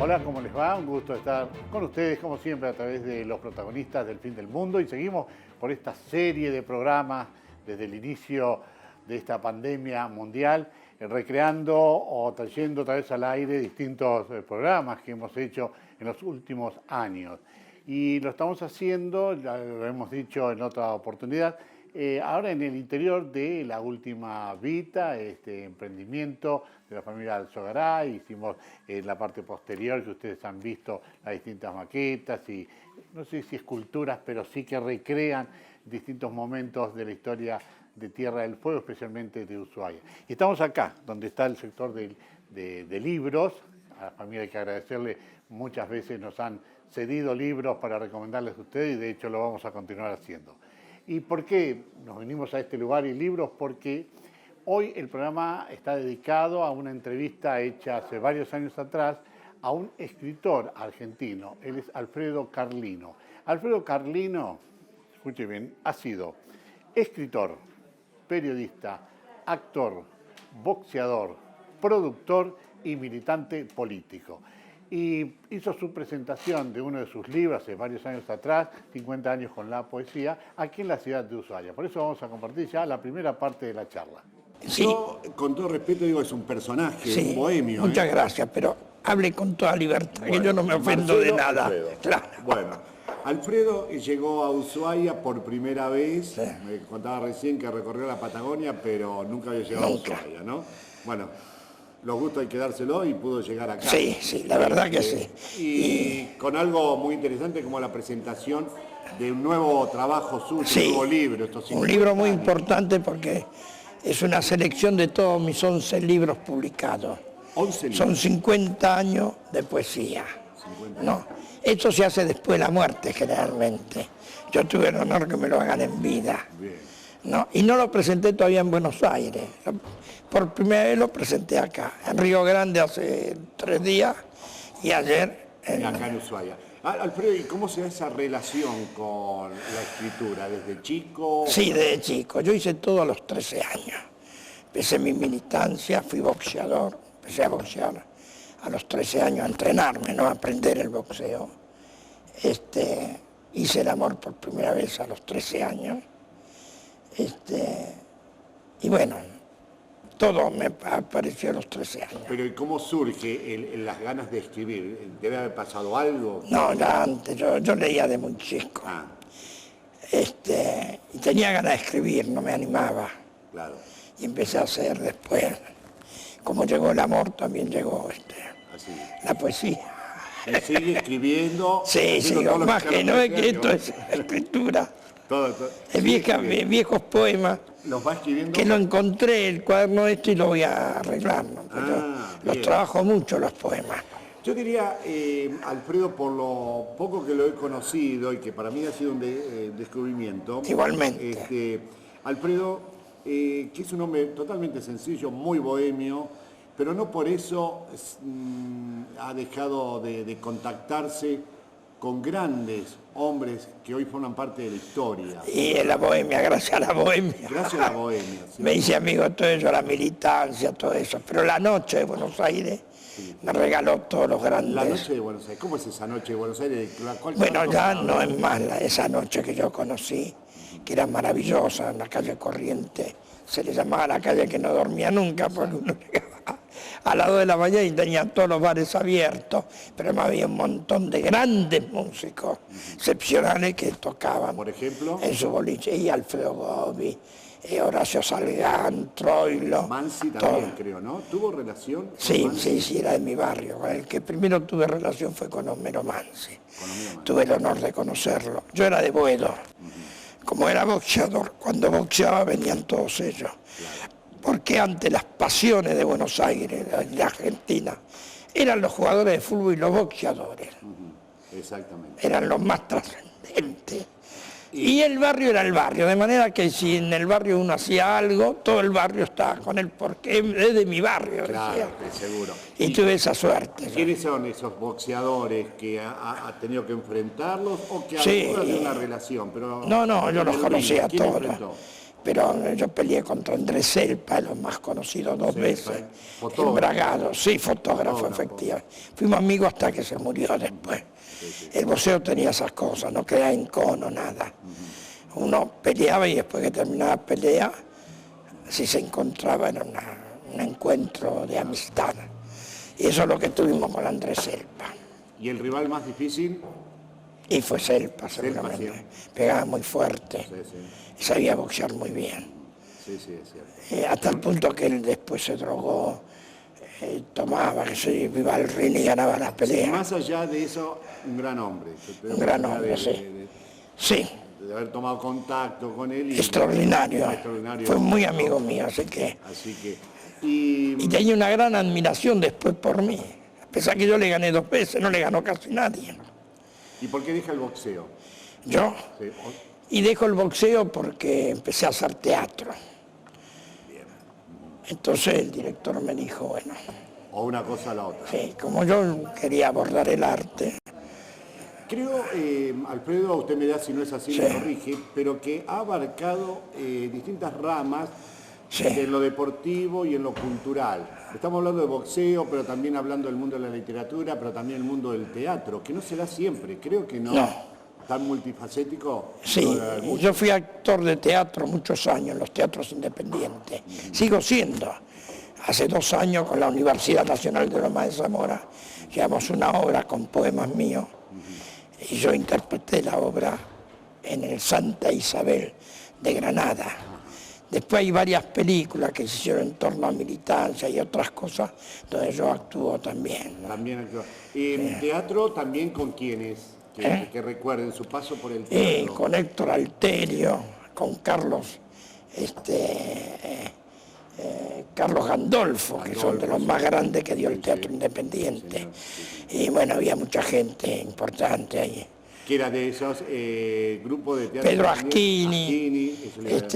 Hola, ¿cómo les va? Un gusto estar con ustedes, como siempre, a través de los protagonistas del fin del mundo. Y seguimos por esta serie de programas desde el inicio de esta pandemia mundial, recreando o trayendo otra vez al aire distintos programas que hemos hecho en los últimos años. Y lo estamos haciendo, ya lo hemos dicho en otra oportunidad, ahora en el interior de La Última Vita, este emprendimiento de la familia Alzogaray. Hicimos la parte posterior, que ustedes han visto las distintas maquetas y no sé si esculturas, pero sí que recrean distintos momentos de la historia de Tierra del Fuego, especialmente de Ushuaia. Y estamos acá, donde está el sector de libros. A la familia hay que agradecerle, muchas veces nos han cedido libros para recomendarles a ustedes y de hecho lo vamos a continuar haciendo. ¿Y por qué nos venimos a este lugar y libros? Porque hoy el programa está dedicado a una entrevista hecha hace varios años atrás a un escritor argentino. Él es Alfredo Carlino. Alfredo Carlino, escuche bien, ha sido escritor, periodista, actor, boxeador, productor y militante político. Y hizo su presentación de uno de sus libros hace varios años atrás, 50 años con la poesía, aquí en la ciudad de Ushuaia. Por eso vamos a compartir ya la primera parte de la charla. Sí. Yo, con todo respeto, digo, es un personaje, Sí, un bohemio. muchas gracias, pero hable con toda libertad, que yo no me ofendo de nada. Alfredo. Claro. Bueno, Alfredo llegó a Ushuaia por primera vez. Sí. Me contaba recién que recorrió la Patagonia, pero nunca había llegado Nunca. a Ushuaia, ¿no? Bueno, los gustos hay que dárselo y pudo llegar acá. Sí, sí, la verdad que sí. Y con algo muy interesante como la presentación de un nuevo trabajo suyo, Sí, un nuevo libro. Estos un libro muy 50 años. importante porque es una selección de todos mis 11 libros publicados. 11 libros. Son 50 años de poesía. 50 No, esto se hace después de la muerte generalmente. Yo tuve el honor que me lo hagan en vida. Bien. ¿No? Y no lo presenté todavía en Buenos Aires. Por primera vez lo presenté acá, en Río Grande hace 3 días y ayer en... Acá en Ushuaia. Alfredo, ¿y cómo se da esa relación con la escritura? ¿Desde chico? Sí, desde chico. Yo hice todo a los 13 años. Empecé mi militancia, fui boxeador, empecé a boxear a los 13 años, a entrenarme, ¿no? A aprender el boxeo. Hice el amor por primera vez a los 13 años. Y bueno, todo me apareció a los 13 años. Pero ¿y cómo surge las ganas de escribir? ¿Debe haber pasado algo? No, ya antes, yo leía de muy chico. Ah, Y tenía ganas de escribir, no me animaba. claro. Y empecé a hacer después. Como llegó el amor, también llegó Así. la poesía. Y sigue escribiendo. Sí, haciendo sí, todo lo más sea que no es que poesía, esto es escritura. todo. Es viejos poemas ¿Los va escribiendo? que lo encontré, el cuaderno y lo voy a arreglar, ¿no? Pero los bien. trabajo mucho los poemas. Yo diría, Alfredo, por lo poco que lo he conocido y que para mí ha sido un descubrimiento. Igualmente. Alfredo, que es un hombre totalmente sencillo, muy bohemio, pero no por eso ha dejado de contactarse con grandes hombres que hoy forman parte de la historia. Y en la bohemia, gracias a la bohemia. Gracias a la bohemia. ¿sí? Me hice amigo de todo eso, la militancia, todo eso. Pero la noche de Buenos Aires me regaló todos los grandes. La noche de Buenos Aires. ¿Cómo es esa noche de Buenos Aires? Bueno, ya no es más esa noche que yo conocí, que era maravillosa, en la calle Corriente. Se le llamaba la calle que no dormía nunca, porque uno llegaba a las 2 de la mañana y tenía todos los bares abiertos, pero además había un montón de grandes músicos excepcionales que tocaban. Por ejemplo, en su boliche, y Alfredo Gobi, Horacio Salgán, Troilo. Mansi todo. también, creo, ¿no? ¿Tuvo relación con Sí, Mansi? sí, era de mi barrio. Con el que primero tuve relación fue con Homero Mansi. Con Homero Mansi. Tuve el honor de conocerlo. Yo era de Boedo. Como era boxeador, cuando boxeaba venían todos ellos. Porque antes las pasiones de Buenos Aires, de Argentina, eran los jugadores de fútbol y los boxeadores. Exactamente. Eran los más trascendentes. Y el barrio era el barrio, de manera que si en el barrio uno hacía algo, todo el barrio estaba con él, porque es de mi barrio, Claro, decía. seguro. Y tuve esa suerte. ¿Quiénes son esos boxeadores que ha tenido que enfrentarlos o que Sí. han tenido una relación? Pero No, yo los en el conocía ring, ¿quién todos. enfrentó? pero yo peleé contra Andrés Selpa, los más conocidos 2 veces, fotógrafo. embragado, sí, fotógrafo, efectivamente. Fuimos amigos hasta que se murió después. El boxeo tenía esas cosas, no quedaba en cono, nada. Uno peleaba y después que terminaba la pelea, si se encontraba era un encuentro de amistad. Y eso es lo que tuvimos con Andrés Selpa. ¿Y el rival más difícil? Y fue Selpa, seguramente. Sí. Pegaba muy fuerte. Sí, sí. Y sabía boxear muy bien. Sí, es cierto. Hasta el punto que él después se drogó, tomaba, que se iba al ring y ganaba las peleas. Sí, más allá de eso, un gran hombre. Un gran hombre, sí. Sí. De haber tomado contacto con él. Extraordinario. Fue muy amigo mío, Así que... Y tenía una gran admiración después por mí. A pesar que yo le gané 2 veces, no le ganó casi nadie. ¿Y por qué deja el boxeo? ¿Yo? Sí. Y dejo el boxeo porque empecé a hacer teatro. Entonces el director me dijo, bueno... O una cosa a la otra. Sí, como yo quería abordar el arte. Creo, Alfredo, usted me da si no es así, Sí. me corrige, pero que ha abarcado distintas ramas Sí. en lo deportivo y en lo cultural. Estamos hablando de boxeo, pero también hablando del mundo de la literatura, pero también el mundo del teatro, que no se da siempre, creo que no. No. Tan multifacético. Sí, No, yo fui actor de teatro muchos años, en los teatros independientes. Sigo siendo. Hace 2 años con la Universidad Nacional de Lomas de Zamora llevamos una obra con poemas míos y yo interpreté la obra en el Santa Isabel de Granada. Después hay varias películas que se hicieron en torno a militancia y otras cosas donde yo actúo también. También actúa. Teatro también con quienes, que recuerden su paso por el teatro. Con Héctor Alterio, con Carlos, Carlos Gandolfo, que son de los más grandes que dio el teatro independiente. Y bueno, había mucha gente importante ahí. Que era de esos grupos de teatro. Pedro Aschini,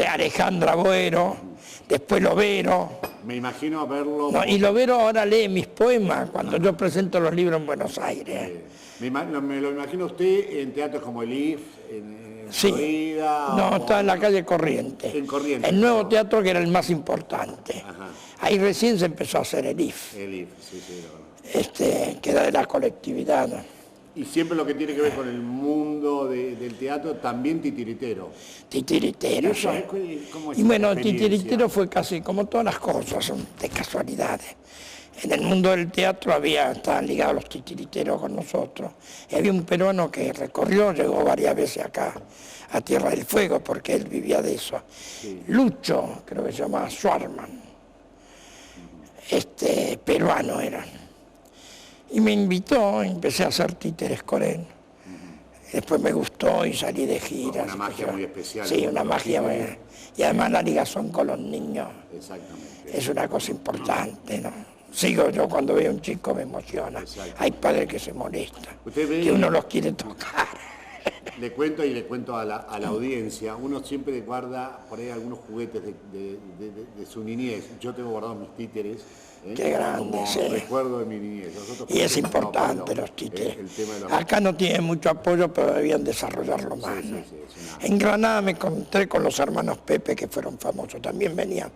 Alejandra Boero, después Lovero. Me imagino verlo. No, y Lovero ahora lee mis poemas cuando yo presento los libros en Buenos Aires. Me lo imagino usted en teatros como el IF, en Sí. Florida. No, está en la calle Corriente. En Corrientes. El nuevo teatro que era el más importante. Ajá. Ahí recién se empezó a hacer el IF, El IF, sí. que era de la colectividad. Y siempre lo que tiene que ver con el mundo del teatro, también titiritero. Titiritero, ¿Y eso sí. cómo es Y bueno, esa experiencia? titiritero fue casi como todas las cosas, son de casualidades. En el mundo del teatro estaban ligados los titiriteros con nosotros. Y había un peruano que recorrió, llegó varias veces acá a Tierra del Fuego, porque él vivía de eso. Sí. Lucho, creo que se llamaba Schwarman. Peruano era. Y me invitó, empecé a hacer títeres con él. Después me gustó y salí de giras. Una magia muy especial. Sí, una magia muy... Y además la ligación con los niños. Exactamente. Es una cosa importante, ¿no? Sigo yo cuando veo a un chico me emociona. Hay padres que se molestan, que uno los quiere tocar. Le cuento a la audiencia, uno siempre guarda por ahí algunos juguetes de su niñez. Yo tengo guardados mis títeres. Qué grande, como sí. recuerdo de mi niñez. Y es importante los títeres. Acá no tienen mucho apoyo, pero debían desarrollarlo más. Sí, sí, en Granada me encontré con los hermanos Pepe, que fueron famosos. También venían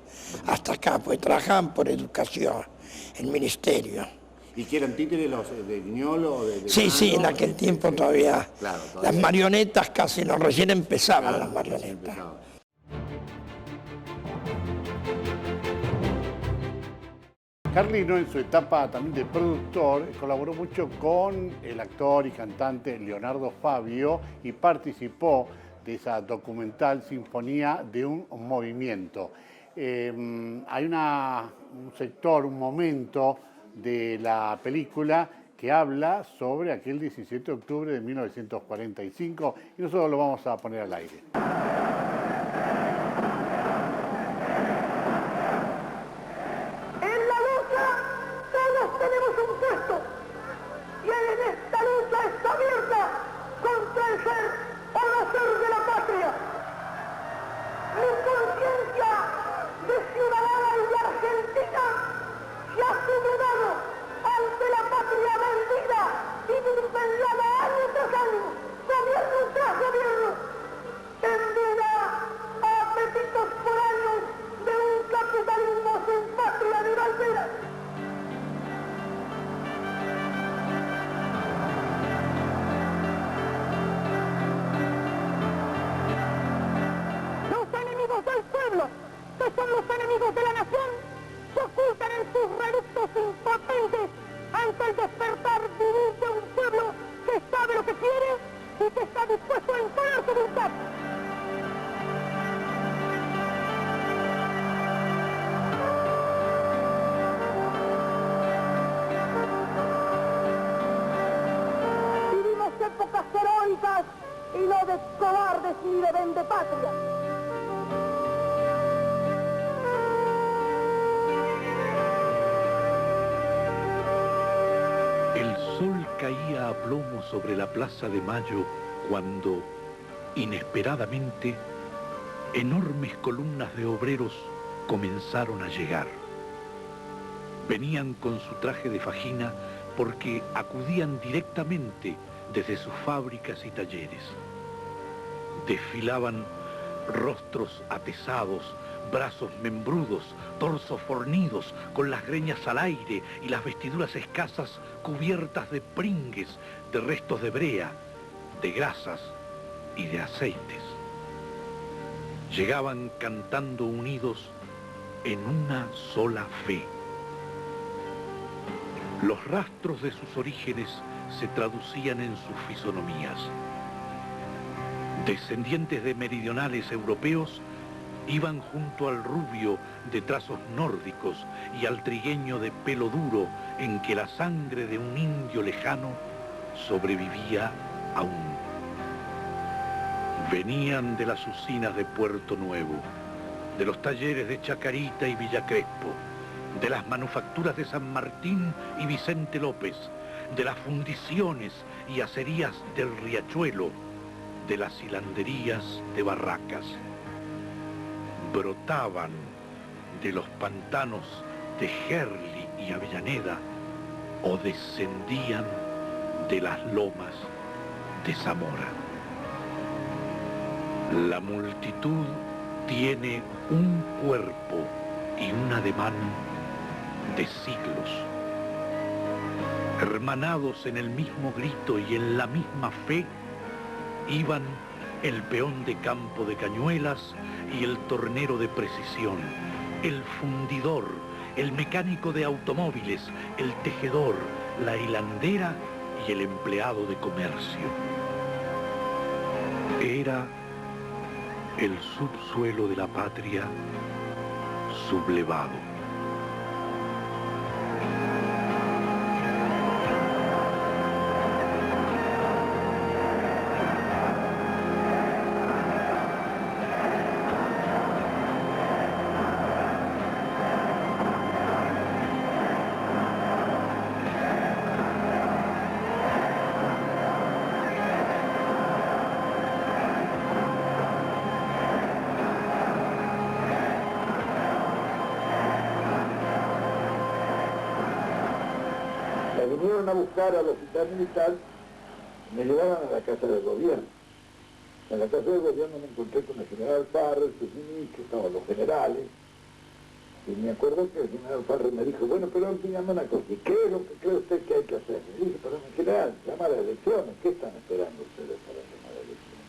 hasta acá, pues trabajaban por educación, el ministerio. ¿Y que eran títeres los de Viñolo? Sí, en aquel tiempo todavía. Claro, las marionetas casi no, recién empezaban las marionetas. Carlino, en su etapa también de productor, colaboró mucho con el actor y cantante Leonardo Fabio y participó de esa documental Sinfonía de un Movimiento. Hay un sector, un momento de la película que habla sobre aquel 17 de octubre de 1945 y nosotros lo vamos a poner al aire. Gobierno tras gobierno, en impotentes ante el despertar vivir de un pueblo que sabe lo que quiere y que está dispuesto a imponer su voluntad. Vivimos épocas heroicas y no de cobardes ni de vendepatrias. El sol caía a plomo sobre la Plaza de Mayo cuando, inesperadamente, enormes columnas de obreros comenzaron a llegar. Venían con su traje de fajina porque acudían directamente desde sus fábricas y talleres. Desfilaban rostros atesados, brazos membrudos, torsos fornidos, con las greñas al aire y las vestiduras escasas cubiertas de pringues, de restos de brea, de grasas y de aceites. Llegaban cantando unidos en una sola fe. Los rastros de sus orígenes se traducían en sus fisonomías. Descendientes de meridionales europeos iban junto al rubio de trazos nórdicos y al trigueño de pelo duro en que la sangre de un indio lejano sobrevivía aún. Venían de las usinas de Puerto Nuevo, de los talleres de Chacarita y Villa Crespo, de las manufacturas de San Martín y Vicente López, de las fundiciones y acerías del Riachuelo, de las hilanderías de Barracas. Brotaban de los pantanos de Gerli y Avellaneda o descendían de las lomas de Zamora. La multitud tiene un cuerpo y un ademán de siglos. Hermanados en el mismo grito y en la misma fe, iban el peón de campo de cañuelas y el tornero de precisión, el fundidor, el mecánico de automóviles, el tejedor, la hilandera y el empleado de comercio. Era el subsuelo de la patria sublevado. Vinieron a buscar al hospital militar, me llevaban a la casa del gobierno. En la casa del gobierno me encontré con el general Farrer, que estaban los generales, y me acuerdo que el general Farrer me dijo, bueno, pero dígame una cosa, ¿qué es lo que cree usted que hay que hacer? Le dije, pero mi general, llamar a elecciones, ¿qué están esperando ustedes para llamar a elecciones?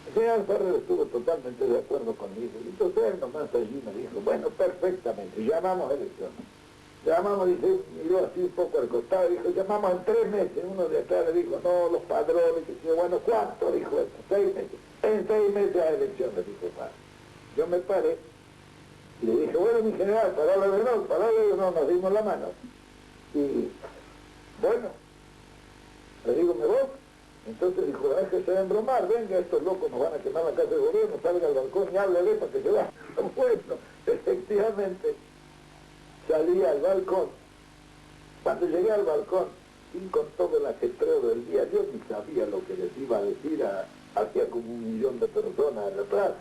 El general Farrer estuvo totalmente de acuerdo conmigo, y entonces él nomás allí me dijo, bueno, perfectamente, llamamos a elecciones. Llamamos, dice, miró así un poco al costado, dijo, llamamos en 3 meses. Uno de atrás le dijo, no, los padrones, que dice, bueno, ¿cuánto? Dijo esto, 6 meses. En 6 meses a elecciones, dijo padre. Yo me paré y le dije, bueno, mi general, palabra de honor, nos dimos la mano. Y, bueno, le digo, ¿me voy? Entonces dijo, déjese de embromar, venga, estos locos nos van a quemar la casa de gobierno, salga al balcón y háblale para que se vaya. Bueno, efectivamente, salí al balcón. Cuando llegué al balcón, y con todo el ajetreo del día, yo ni sabía lo que les iba a decir hacia como 1.000.000 de personas en la plaza.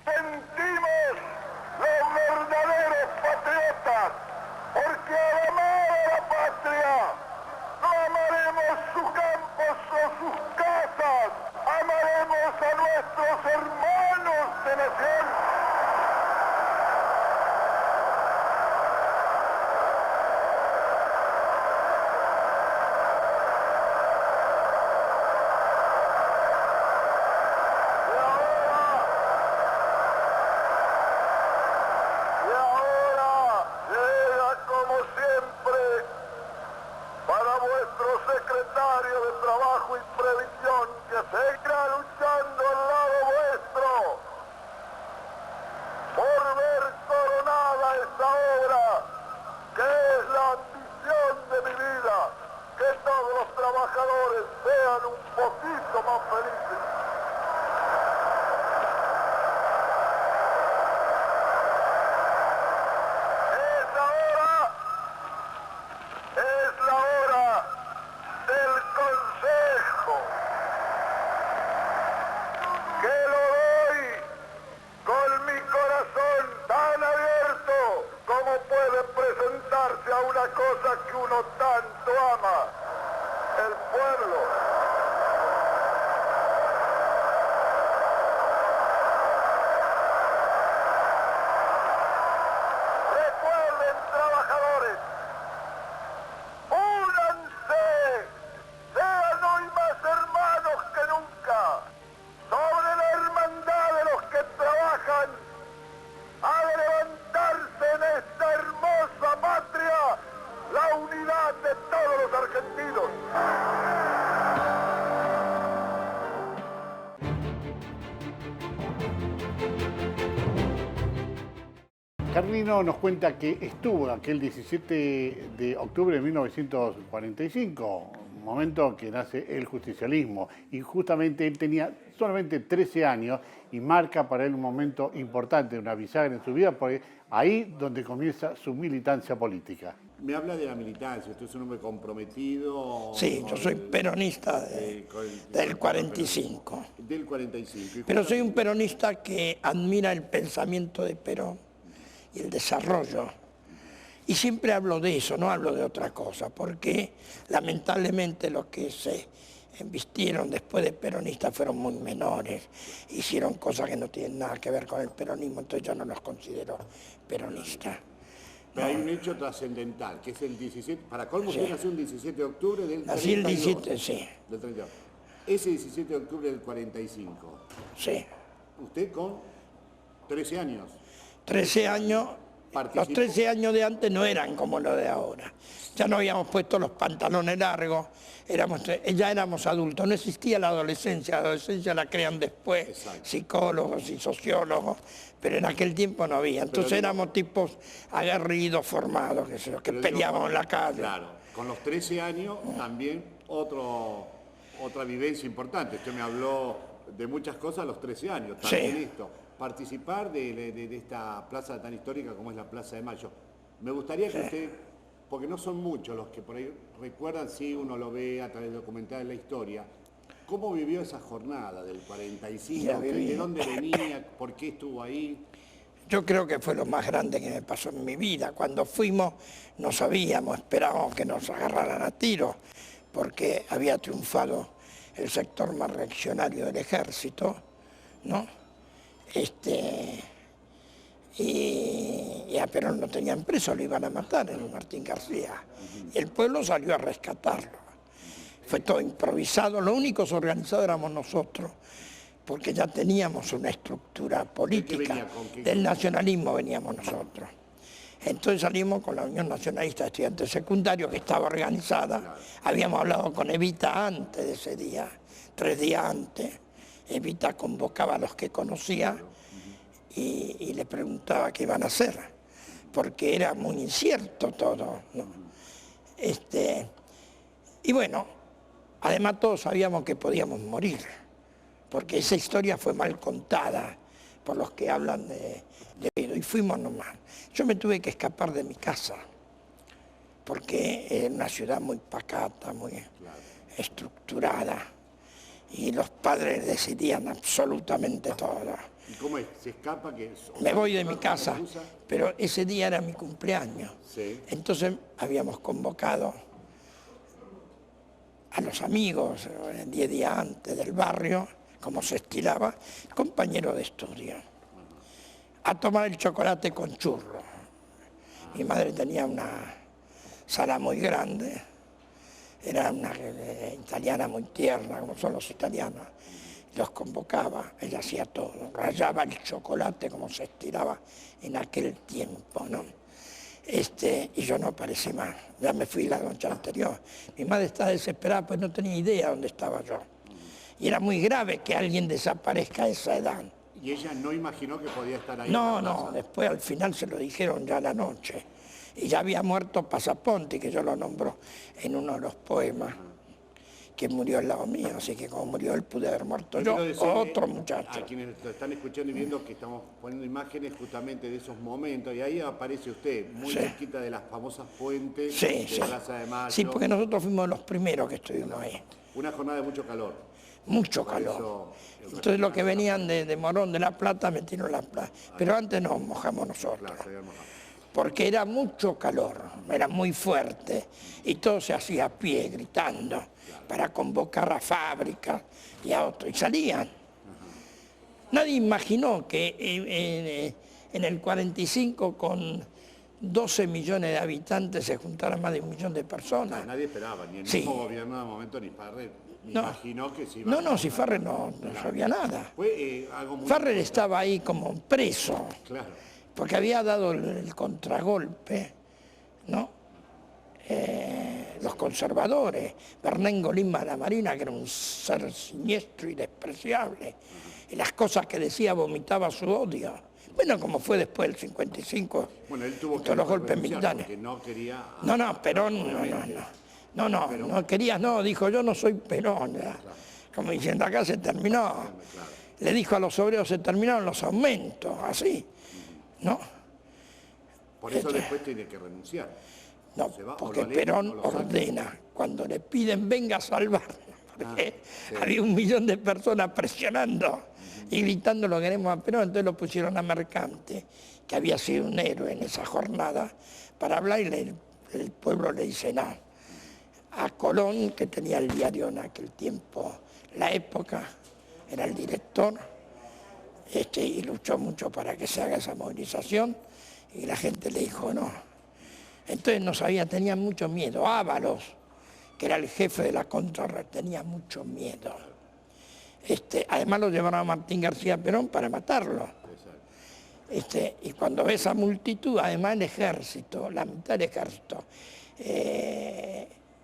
sentimos los verdaderos patriotas, porque al amar a la patria no amaremos sus campos o sus casas, amaremos a nuestros hermanos de nación. Secretario de Trabajo y Previsión, que seguirá luchando al lado vuestro por ver coronada esta obra, que es la ambición de mi vida, que todos los trabajadores sean un poquito más felices. Es la hora del consejo, que lo doy con mi corazón tan abierto como puede presentarse a una cosa que uno tanto ama, el pueblo. Recuerden, trabajadores, únanse, sean hoy más hermanos que nunca. Sobre la hermandad de los que trabajan, ha de levantarse en esta hermosa patria la unidad de todos los argentinos. Carlino nos cuenta que estuvo aquel 17 de octubre de 1945, momento que nace el justicialismo, y justamente él tenía solamente 13 años y marca para él un momento importante, una bisagra en su vida, porque ahí donde comienza su militancia política. Me habla de la militancia, usted es un hombre comprometido. Sí, yo soy peronista del 45. Del 45. Pero soy un peronista que admira el pensamiento de Perón y el desarrollo. Y siempre hablo de eso, no hablo de otra cosa, porque lamentablemente los que se embistieron después de peronistas fueron muy menores, hicieron cosas que no tienen nada que ver con el peronismo, entonces yo no los considero peronistas. Pero hay un hecho trascendental, que es el 17, para colmo usted nació el 17 de octubre del 32. Nací el 17, sí. Del 32. Ese 17 de octubre del 45. Sí. Usted con 13 años. 13 años, Participó. los 13 años de antes no eran como los de ahora. Ya no habíamos puesto los pantalones largos, ya éramos adultos, no existía la adolescencia la crean después, Exacto. Psicólogos y sociólogos, pero en aquel tiempo no había. Entonces éramos tipos aguerridos, formados, que peleábamos en la calle. Claro, con los 13 años también otra vivencia importante. Usted me habló de muchas cosas a los 13 años, también Sí. esto. Participar de esta plaza tan histórica como es la Plaza de Mayo. Me gustaría que usted, porque no son muchos los que por ahí recuerdan, sí, uno lo ve a través de documentales de la historia, ¿cómo vivió esa jornada del 45? ¿De dónde venía? ¿Por qué estuvo ahí? Yo creo que fue lo más grande que me pasó en mi vida. Cuando fuimos no sabíamos, esperábamos que nos agarraran a tiros, porque había triunfado el sector más reaccionario del ejército, ¿no? Y a Perón lo tenían preso, lo iban a matar en Martín García. Y el pueblo salió a rescatarlo. Fue todo improvisado, lo únicos organizados éramos nosotros, porque ya teníamos una estructura política. Del nacionalismo veníamos nosotros. Entonces salimos con la Unión Nacionalista de Estudiantes Secundarios, que estaba organizada. Habíamos hablado con Evita antes de ese día, 3 días antes. Evita convocaba a los que conocía y le preguntaba qué iban a hacer, porque era muy incierto todo, ¿no? Y bueno, además todos sabíamos que podíamos morir, porque esa historia fue mal contada por los que hablan de y fuimos nomás. Yo me tuve que escapar de mi casa, porque era una ciudad muy pacata, muy estructurada. Y los padres decidían absolutamente todo. ¿Y cómo es? ¿Se escapa? Me voy de mi casa, pero ese día era mi cumpleaños. Sí. Entonces habíamos convocado a los amigos, 10 días antes del barrio, como se estilaba, compañeros de estudio, a tomar el chocolate con churro. Mi madre tenía una sala muy grande, era una italiana muy tierna, como son los italianos. Los convocaba, ella hacía todo, rayaba el chocolate como se estiraba en aquel tiempo, ¿no? Y yo no aparecí más, ya me fui la noche anterior. Mi madre estaba desesperada, pues no tenía idea dónde estaba yo. Y era muy grave que alguien desaparezca a esa edad. ¿Y ella no imaginó que podía estar ahí? No, después al final se lo dijeron ya a la noche. Y ya había muerto Pasaponte, que yo lo nombro en uno de los poemas, que murió al lado mío, así que como murió él pude haber muerto yo, otro muchacho. A quienes lo están escuchando y viendo que estamos poniendo imágenes justamente de esos momentos, y ahí aparece usted, muy cerquita de las famosas fuentes de Plaza de Mayo. Sí, porque nosotros fuimos los primeros que estuvimos ahí. Una jornada de mucho calor. Mucho calor. Entonces los que venían de Morón de la Plata metieron la plata. Pero antes nos mojamos nosotros. Porque era mucho calor, era muy fuerte. Y todo se hacía a pie, gritando, para convocar a fábricas y a otros. Y salían. Nadie imaginó que en el 45 con 12 millones de habitantes se juntaran más de 1 millón de personas. Nadie esperaba, ni el mismo gobierno de momento, ni Farrer. Imaginó que se iba si Farrer no sabía nada. Fue algo muy Farrer estaba ahí como preso, porque había dado el contragolpe, ¿no? Los conservadores, Bernengo Lima la Marina, que era un ser siniestro y despreciable, y las cosas que decía vomitaba su odio. Bueno, como fue después del 55, bueno, él tuvo todos los golpes militares. No quería... Perón no quería, dijo yo no soy Perón, ya. Como diciendo acá se terminó. Le dijo a los obreros se terminaron los aumentos, así, ¿no? Por eso después tiene que renunciar. No, porque Perón ordena, cuando le piden venga a salvarnos, porque había 1 millón de personas presionando y gritando lo queremos a Perón, entonces lo pusieron a Mercante, que había sido un héroe en esa jornada, para hablar y el pueblo le dice no. A Colón, que tenía el diario en aquel tiempo, La Época, era el director, y luchó mucho para que se haga esa movilización, y la gente le dijo no. Entonces no sabía, tenía mucho miedo. Ábalos, que era el jefe de la Contrarre, tenía mucho miedo. Además lo llevaron a Martín García Perón para matarlo. Y cuando ve esa multitud, además el ejército, la mitad del ejército,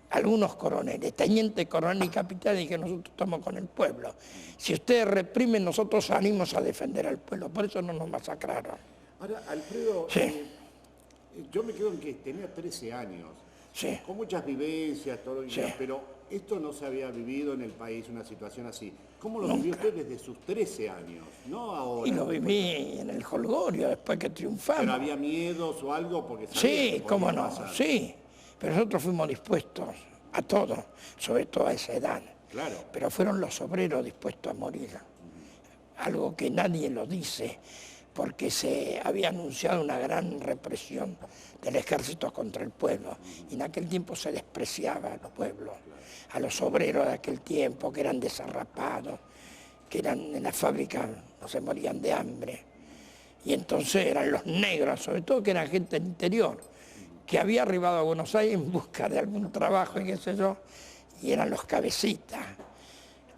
algunos coroneles, teniente coronel y capitán, y que nosotros estamos con el pueblo. Si ustedes reprimen, nosotros salimos a defender al pueblo, por eso no nos masacraron. Ahora, Alfredo, yo me quedo en que tenía 13 años, con muchas vivencias, todo, pero esto no se había vivido en el país, una situación así. ¿Cómo lo vivió usted desde sus 13 años? No ahora. Y lo viví en el Holgorio, después que triunfamos. ¿Pero había miedos o algo? Porque sí, cómo no, sí. Pero nosotros fuimos dispuestos a todo, sobre todo a esa edad. Claro. Pero fueron los obreros dispuestos a morir. Algo que nadie lo dice, porque se había anunciado una gran represión del ejército contra el pueblo. Y en aquel tiempo se despreciaba al pueblo, a los obreros de aquel tiempo, que eran desarrapados, que eran en la fábrica, no se morían de hambre. Y entonces eran los negros, sobre todo que eran gente del interior, que había arribado a Buenos Aires en busca de algún trabajo y qué sé yo, y eran los cabecitas.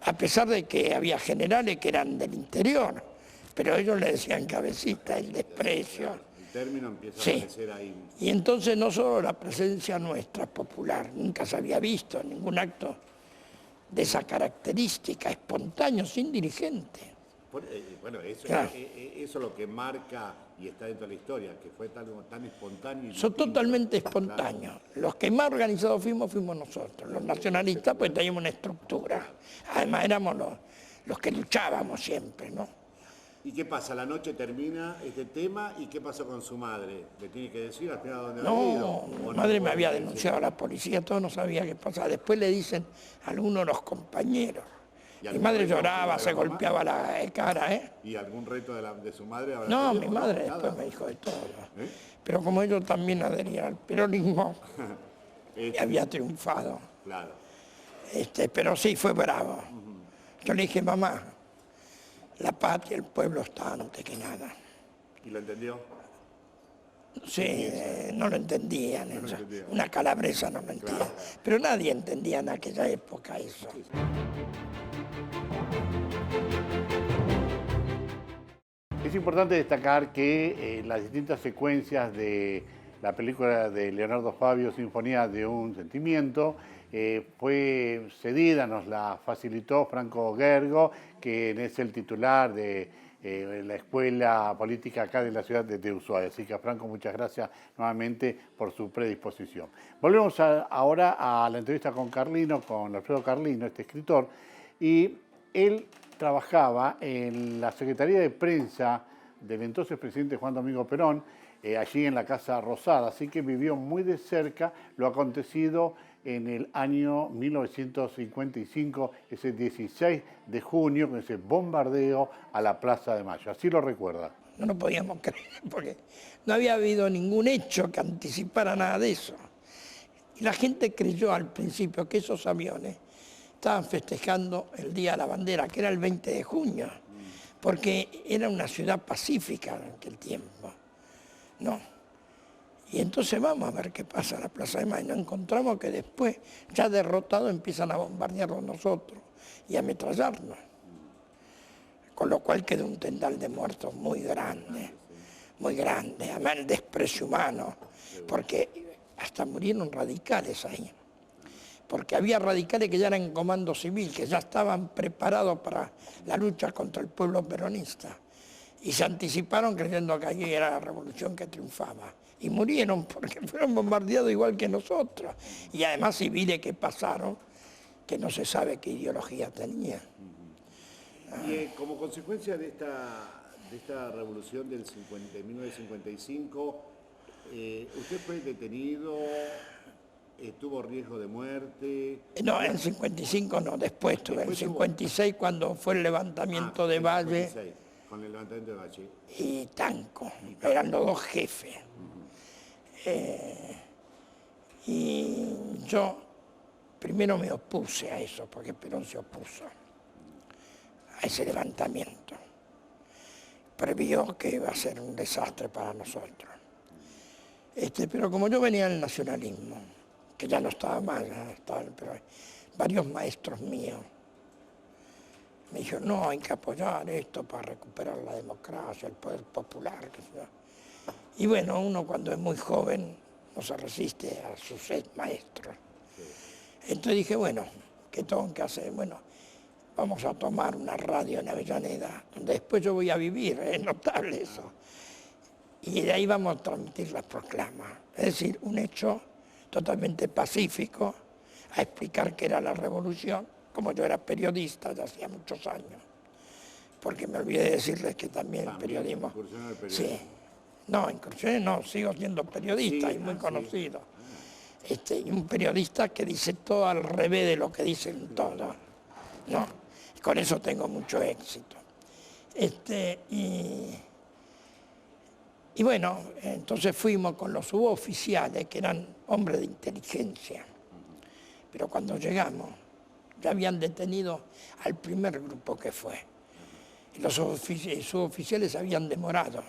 A pesar de que había generales que eran del interior, pero ellos le decían cabecita, el desprecio. El término empieza a aparecer ahí. Y entonces no solo la presencia nuestra popular, nunca se había visto ningún acto de esa característica, espontáneo, sin dirigente. Bueno, eso es lo que marca y está dentro de la historia, que fue tan espontáneo. Son totalmente espontáneos. Los que más organizados fuimos nosotros, los nacionalistas, pues teníamos una estructura. Además éramos los que luchábamos siempre, ¿no? ¿Y qué pasa? La noche termina este tema y ¿qué pasó con su madre? ¿Le tiene que decir al final dónde había ido? No, mi madre me había denunciado a la policía, todos no sabía qué pasaba. Después le dicen a algunos de los compañeros, Mi madre lloraba, se golpeaba la cara, ¿eh? ¿Y algún reto de su madre? No, mi madre después me dijo de todo. Pero como ellos también adherían al peronismo, y había triunfado. Claro. Pero sí, fue bravo. Yo le dije, mamá, la patria, el pueblo está antes que nada. ¿Y lo entendió? Sí, no lo entendían. Una calabresa no lo entendía. Claro. Pero nadie entendía en aquella época eso. Es importante destacar que las distintas secuencias de la película de Leonardo Fabio, Sinfonía de un Sentimiento, fue cedida, nos la facilitó Franco Gergo, que es el titular de la escuela política acá de la ciudad de Ushuaia. Así que, Franco, muchas gracias nuevamente por su predisposición. Volvemos ahora a la entrevista con Carlino, con Alfredo Carlino, este escritor, y él trabajaba en la Secretaría de Prensa del entonces presidente Juan Domingo Perón, allí en la Casa Rosada, así que vivió muy de cerca lo acontecido en el año 1955, ese 16 de junio, con ese bombardeo a la Plaza de Mayo. Así lo recuerda. No lo podíamos creer, porque no había habido ningún hecho que anticipara nada de eso. Y la gente creyó al principio que esos aviones estaban festejando el Día de la Bandera, que era el 20 de junio, porque era una ciudad pacífica en aquel tiempo. No. Y entonces vamos a ver qué pasa en la Plaza de Mayo. Nos encontramos que después, ya derrotados, empiezan a bombardearnos nosotros y a ametrallarnos. Con lo cual quedó un tendal de muertos muy grande, muy grande. Además el desprecio humano, porque hasta murieron radicales ahí. Porque había radicales que ya eran en comando civil, que ya estaban preparados para la lucha contra el pueblo peronista. Y se anticiparon creyendo que allí era la revolución que triunfaba. Y murieron porque fueron bombardeados igual que nosotros. Y además civiles que pasaron, que no se sabe qué ideología tenían. Y como consecuencia de esta revolución del 1955, ¿usted fue detenido? ¿Tuvo riesgo de muerte? No, en el 55 no, después tuve. En el 56 cuando fue el levantamiento de Valle. 56, con el levantamiento de Valle. Y Tanco, eran los dos jefes. Y yo primero me opuse a eso, porque Perón se opuso a ese levantamiento. Previó que iba a ser un desastre para nosotros. Pero como yo venía del nacionalismo, que ya no estaba mal, pero varios maestros míos me dijeron, no, hay que apoyar esto para recuperar la democracia, el poder popular. Y bueno, uno cuando es muy joven no se resiste a sus maestros. Entonces dije, bueno, ¿qué tengo que hacer? Bueno, vamos a tomar una radio en Avellaneda, donde después yo voy a vivir, es notable eso. Y de ahí vamos a transmitir la proclama. Es decir, un hecho totalmente pacífico, a explicar qué era la revolución, como yo era periodista ya hacía muchos años. Porque me olvidé de decirles que también el periodismo... ¿Incursionó en el Sí. periodismo? No, incursiones no, sigo siendo periodista y muy conocido. Y un periodista que dice todo al revés de lo que dicen todos. No, con eso tengo mucho éxito. Y bueno, entonces fuimos con los suboficiales, que eran hombres de inteligencia. Pero cuando llegamos, ya habían detenido al primer grupo que fue. Y los suboficiales habían demorado.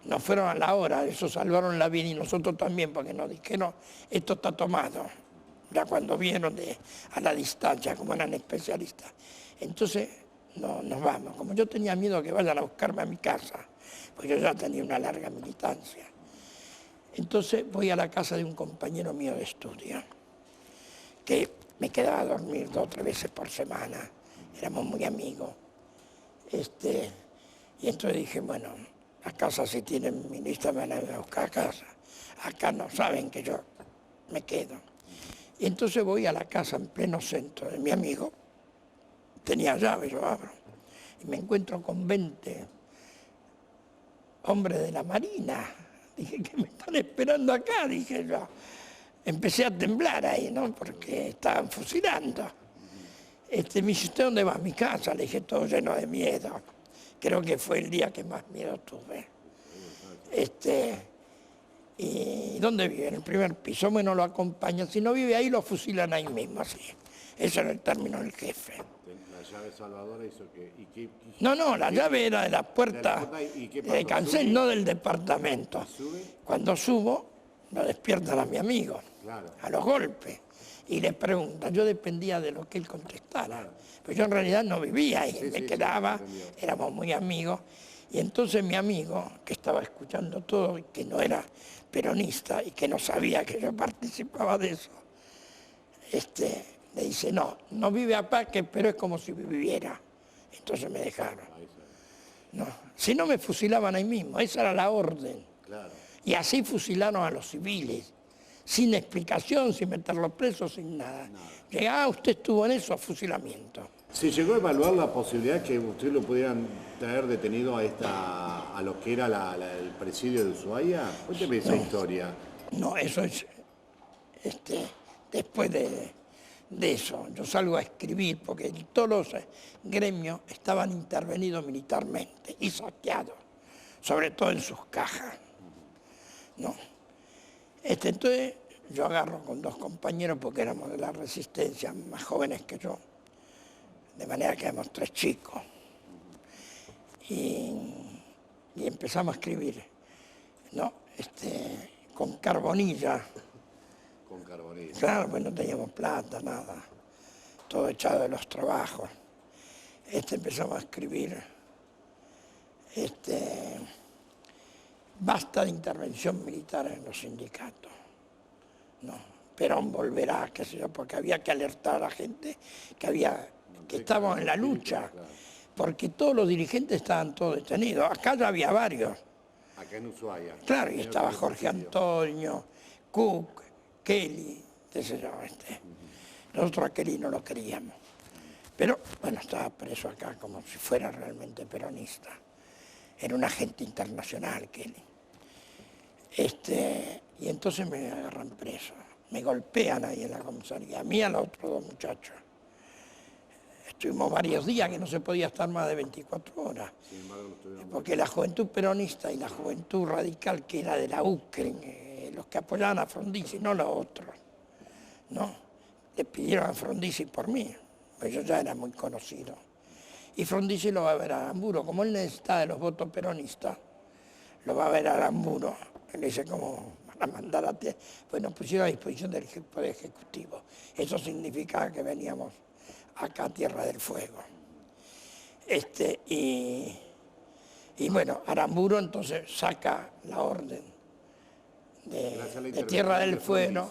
No fueron a la hora, eso salvaron la vida y nosotros también, porque nos dijeron, esto está tomado. Ya cuando vieron a la distancia, como eran especialistas. Entonces, nos vamos. Como yo tenía miedo que vayan a buscarme a mi casa, pues yo ya tenía una larga militancia. Entonces voy a la casa de un compañero mío de estudio, que me quedaba a dormir 2 o 3 veces por semana. Éramos muy amigos. Y entonces dije, bueno, a casa si tienen mi lista me van a buscar a casa. Acá no saben que yo me quedo. Y entonces voy a la casa en pleno centro de mi amigo. Tenía llave, yo abro. Y me encuentro con 20 hombres de la Marina. Dije, que me están esperando acá, dije yo. Empecé a temblar ahí, ¿no? Porque estaban fusilando. Me dice, ¿usted dónde va? A mi casa. Le dije, todo lleno de miedo. Creo que fue el día que más miedo tuve. ¿Y dónde vive? En el primer piso. Bueno, lo acompañan. Si no vive ahí, lo fusilan ahí mismo, así. Ese era el término del jefe. La llave salvadora hizo que... No, la llave era de la puerta ¿Y qué pasó? de cancel, no del departamento. ¿Sube? Cuando subo, lo despiertan a mi amigo, Claro. a los golpes. Y le preguntan, yo dependía de lo que él contestara. Pero yo en realidad no vivía ahí, me quedaba, éramos muy amigos. Y entonces mi amigo, que estaba escuchando todo y que no era peronista y que no sabía que yo participaba de eso, le dice, no vive a Paque, pero es como si viviera. Entonces me dejaron. No, si no me fusilaban ahí mismo, esa era la orden. Claro. Y así fusilaron a los civiles, sin explicación, sin meterlos presos, sin nada. Llegaba, usted estuvo en eso, fusilamiento. ¿Se llegó a evaluar la posibilidad que usted lo pudieran traer detenido a lo que era el presidio de Ushuaia? Cuénteme esa historia. No, eso es, después de eso, yo salgo a escribir, porque todos los gremios estaban intervenidos militarmente y saqueados, sobre todo en sus cajas. No. Entonces yo agarro con dos compañeros, porque éramos de la resistencia, más jóvenes que yo, de manera que éramos 3 chicos, y empezamos a escribir, ¿no? Con carbonilla. Con carbonilla. Claro, pues no teníamos plata, nada, todo echado de los trabajos. Empezamos a escribir, basta de intervención militar en los sindicatos. No, Perón volverá, qué sé yo, porque había que alertar a la gente que estábamos en la lucha, porque todos los dirigentes estaban todos detenidos. Acá ya había varios. Acá en Ushuaia. Claro, y estaba Jorge Antonio, Cook, Kelly, qué sé yo. Nosotros a Kelly no lo queríamos. Pero, bueno, estaba preso acá como si fuera realmente peronista. Era un agente internacional, Kelly. Y entonces me agarran preso. Me golpean ahí en la comisaría, a mí y a los otros 2 muchachos. Estuvimos varios días que no se podía estar más de 24 horas. Sin embargo, lo estuvieron... Porque la juventud peronista y la juventud radical, que era de la UCRE, los que apoyaban a Frondizi, no los otros, ¿no? Le pidieron a Frondizi por mí, pues yo ya era muy conocido. Y Frondizi lo va a ver a Aramburo, como él necesitaba de los votos peronistas, lo va a ver a Aramburo. Él dice, ¿cómo van a mandar a ti? Pues nos pusieron a disposición del Poder Ejecutivo. Eso significaba que veníamos acá a Tierra del Fuego. Y bueno, Aramburo entonces saca la orden de Tierra del Fuego.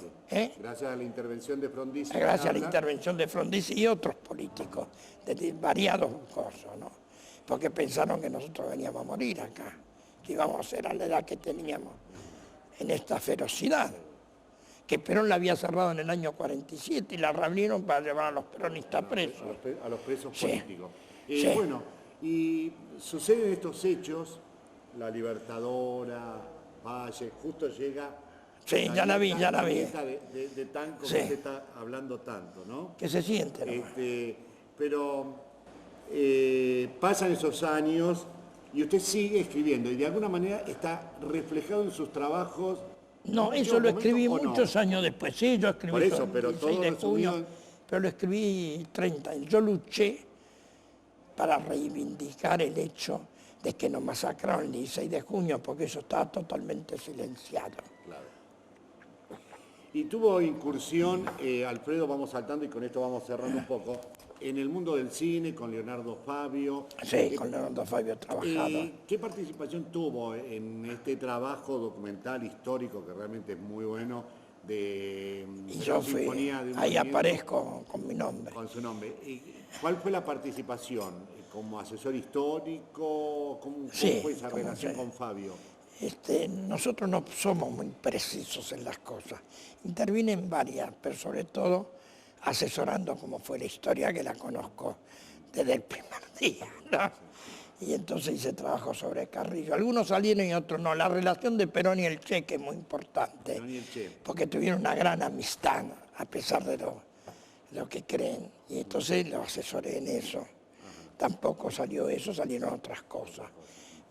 Gracias a la intervención de Frondizi. Gracias a la intervención de Frondizi y otros políticos de variados cosas, ¿no? Porque pensaron que nosotros veníamos a morir acá, que íbamos a ser a la edad que teníamos en esta ferocidad, que Perón la había cerrado en el año 47 y la reabrieron para llevar a los peronistas presos. A los presos Sí. políticos. Sí. Bueno, y suceden estos hechos, la Libertadora, Valle, justo llega... Sí, ya la vi. De Tanco, Sí. que usted está hablando tanto, ¿no? Que se siente, ¿no? Pero pasan esos años y usted sigue escribiendo y de alguna manera está reflejado en sus trabajos. No, ¿En eso lo algún escribí momento o no? muchos años después. Sí, yo escribí Por eso, el pero 16 todo de resumido junio, en- pero lo escribí 30 años. Yo luché para reivindicar el hecho de que nos masacraron el 16 de junio, porque eso estaba totalmente silenciado. Claro. Y tuvo incursión, Alfredo, vamos saltando y con esto vamos cerrando un poco, en el mundo del cine con Leonardo Fabio. Sí, con Leonardo Fabio he trabajado. ¿Qué participación tuvo en este trabajo documental histórico que realmente es muy bueno de Y yo fui, Sinfonía de un ahí movimiento aparezco con mi nombre. con su nombre? ¿Y cuál fue la participación? ¿Como asesor histórico? ¿Cómo Sí, fue esa como relación sé. con Fabio? Nosotros no somos muy precisos en las cosas. Intervine en varias, pero sobre todo asesorando cómo fue la historia, que la conozco desde el primer día, ¿no? Y entonces hice trabajo sobre Carrillo. Algunos salieron y otros no. La relación de Perón y el Che, que es muy importante, Perón y el Che. porque tuvieron una gran amistad, a pesar de lo que creen. Y entonces lo asesoré en eso. Tampoco salió eso, salieron otras cosas.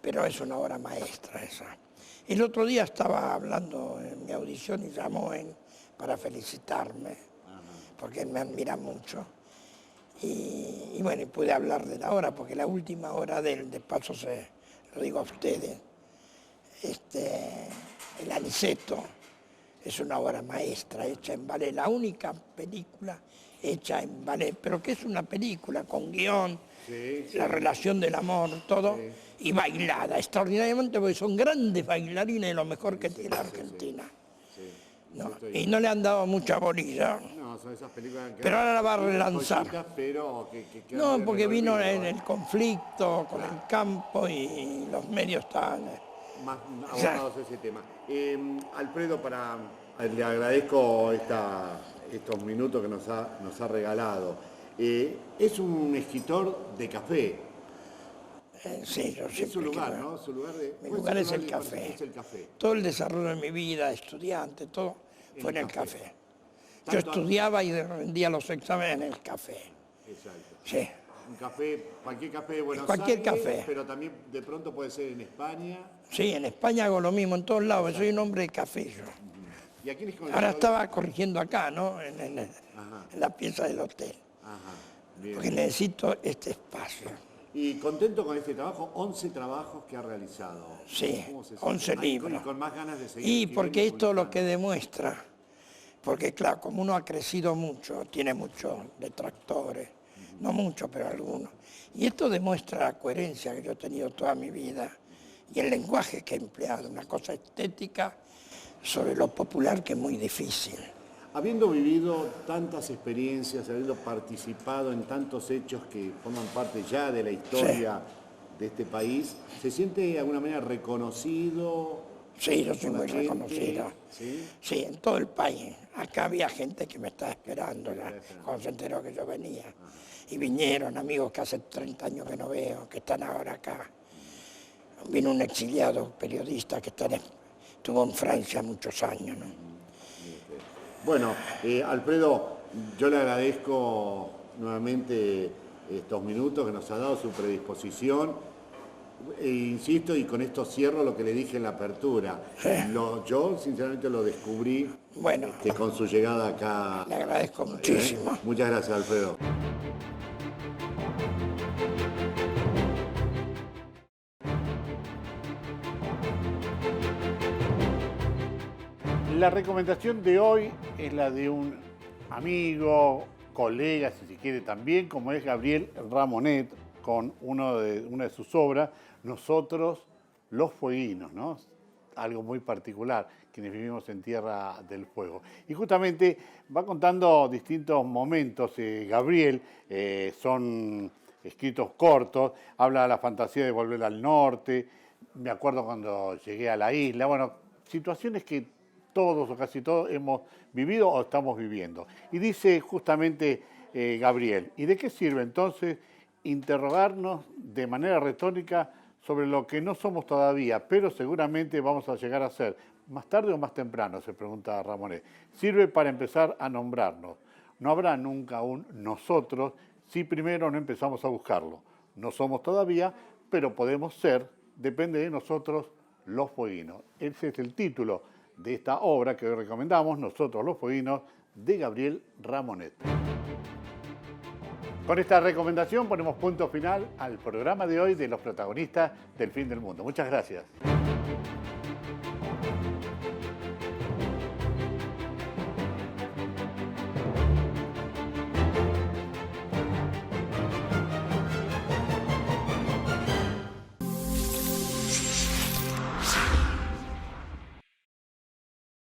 Pero es una obra maestra esa. El otro día estaba hablando en mi audición y llamó para felicitarme, porque él me admira mucho. Y bueno, y pude hablar de la obra, porque la última obra de él, de paso lo digo a ustedes, El Aniceto, es una obra maestra hecha en ballet, la única película hecha en ballet, pero que es una película con guión, la relación del amor, todo, y bailada, extraordinariamente, porque son grandes bailarines de lo mejor que tiene la Argentina. No, y no le han dado mucha bolilla. No, son esas películas que... Pero ahora la va a relanzar. Pero No, porque vino en el conflicto con el campo y los medios están... más abordados ese tema. Alfredo, le agradezco estos minutos que nos ha regalado. Es un escritor de café. Sí, yo siempre... Es su lugar, ¿no? Su lugar mi lugar es el café. Todo el desarrollo de mi vida, estudiante, todo, fue en el café. Yo estudiaba y rendía los exámenes en el café. Exacto. Sí. Un café, cualquier café de Buenos Cualquier Aires, café. pero también de pronto puede ser en España. Sí, en España hago lo mismo, en todos lados. Soy un hombre de café yo. ¿Y a quiénes Ahora estaba corrigiendo acá, ¿no? En la pieza del hotel. Ajá, bien. Porque necesito este espacio. Y contento con este trabajo, 11 trabajos que ha realizado. Sí, ¿Cómo se siente? 11 libros. Y con más ganas de seguir. Y escribiendo porque y esto es lo publicando. que demuestra, porque claro, como uno ha crecido mucho, tiene muchos detractores, no muchos, pero algunos. Y esto demuestra la coherencia que yo he tenido toda mi vida y el lenguaje que he empleado, una cosa estética sobre lo popular que es muy difícil. Habiendo vivido tantas experiencias, habiendo participado en tantos hechos que forman parte ya de la historia de este país, ¿se siente de alguna manera reconocido? Sí, yo soy por la muy gente? reconocido. ¿Sí? Sí, en todo el país. Acá había gente que me estaba esperando cuando se enteró que yo venía. Y vinieron amigos que hace 30 años que no veo, que están ahora acá. Vino un exiliado periodista que estuvo en Francia muchos años, ¿no? Bueno, Alfredo, yo le agradezco nuevamente estos minutos que nos ha dado, su predisposición. Insisto, y con esto cierro lo que le dije en la apertura. Yo sinceramente lo descubrí con su llegada acá. Le agradezco muchísimo. Muchas gracias, Alfredo. La recomendación de hoy es la de un amigo, colega, si se quiere también, como es Gabriel Ramonet, con una de sus obras, Nosotros los Fueguinos, ¿no? Algo muy particular, quienes vivimos en Tierra del Fuego. Y justamente va contando distintos momentos. Gabriel, son escritos cortos, habla de la fantasía de volver al norte, me acuerdo cuando llegué a la isla, bueno, situaciones que todos o casi todos hemos vivido o estamos viviendo. Y dice justamente Gabriel, ¿y de qué sirve entonces interrogarnos de manera retórica sobre lo que no somos todavía, pero seguramente vamos a llegar a ser, más tarde o más temprano, se pregunta Ramonet? Sirve para empezar a nombrarnos. No habrá nunca un nosotros si primero no empezamos a buscarlo. No somos todavía, pero podemos ser, depende de nosotros, los fueguinos. Ese es el título de esta obra que hoy recomendamos, Nosotros los Fueguinos, de Gabriel Ramonet. Con esta recomendación ponemos punto final al programa de hoy de los protagonistas del fin del mundo. Muchas gracias.